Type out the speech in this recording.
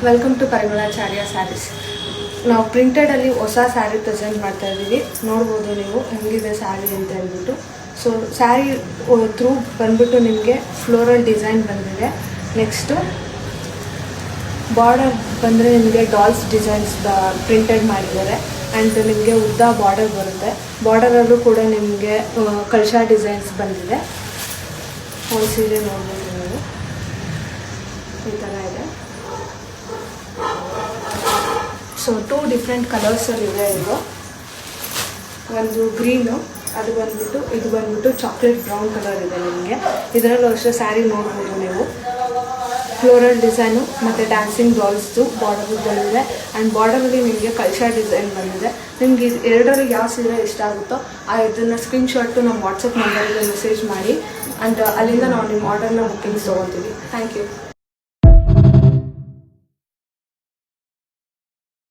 Welcome to Parimalacharya saris. ನಾವು ಪ್ರಿಂಟೆಡಲ್ಲಿ ಹೊಸ sari present ಮಾಡ್ತಾ ಇದ್ದೀವಿ. ನೋಡ್ಬೋದು ನೀವು ಹೆಂಗಿದೆ ಸ್ಯಾರಿ ಅಂತ ಹೇಳ್ಬಿಟ್ಟು. ಸೊ ಸ್ಯಾರಿ ಥ್ರೂ ಬಂದ್ಬಿಟ್ಟು ನಿಮಗೆ ಫ್ಲೋರಲ್ ಡಿಸೈನ್ ಬಂದಿದೆ. ನೆಕ್ಸ್ಟು ಬಾರ್ಡರ್ ಬಂದರೆ ನಿಮಗೆ ಡಾಲ್ಸ್ ಡಿಸೈನ್ಸ್ ಪ್ರಿಂಟೆಡ್ ಮಾಡಿದ್ದಾರೆ. ಆ್ಯಂಡ್ ನಿಮಗೆ ಉದ್ದ ಬಾರ್ಡರ್ ಬರುತ್ತೆ. ಬಾರ್ಡರಲ್ಲೂ ಕೂಡ ನಿಮಗೆ ಕಳಶ ಡಿಸೈನ್ಸ್ ಬಂದಿದೆ. ಒಂದು ಸೀರೆ ನೋಡ್ಬೋದು ನೀವು, ಈ ಥರ ಇದೆ. ಸೊ 2 ಡಿಫ್ರೆಂಟ್ ಕಲರ್ಸಲ್ಲಿದೆ. ಇದು ಒಂದು ಗ್ರೀನು, ಅದು ಬಂದ್ಬಿಟ್ಟು ಇದು ಬಂದ್ಬಿಟ್ಟು ಚಾಕ್ಲೇಟ್ ಬ್ರೌನ್ ಕಲರ್ ಇದೆ ನಿಮಗೆ. ಇದರಲ್ಲೂ ಅಷ್ಟೇ ಸ್ಯಾರಿ ನೋಡ್ಬೋದು ನೀವು. ಫ್ಲೋರಲ್ ಡಿಸೈನು ಮತ್ತು ಡ್ಯಾನ್ಸಿಂಗ್ ಡಾಲ್ಸ್ದು ಬಾರ್ಡರ್ ಬಂದಿದೆ. ಆ್ಯಂಡ್ ಬಾರ್ಡರಲ್ಲಿ ನಿಮಗೆ ಕಳಶ ಡಿಸೈನ್ ಬಂದಿದೆ. ನಿಮಗೆ ಎರಡರಲ್ಲಿ ಯಾವ ಸೀರೆ ಇಷ್ಟ ಆಗುತ್ತೋ ಇದನ್ನು ಸ್ಕ್ರೀನ್ಶಾಟು ನಮ್ಮ ವಾಟ್ಸಪ್ ನಂಬರಿಗೆ ಮೆಸೇಜ್ ಮಾಡಿ. ಆ್ಯಂಡ್ ಅಲ್ಲಿಂದ ನಾವು ನಿಮ್ಮ ಆರ್ಡರ್ನ ಬುಕ್ಕಿಂಗ್ಸ್ ತೊಗೊತೀವಿ. Thank you.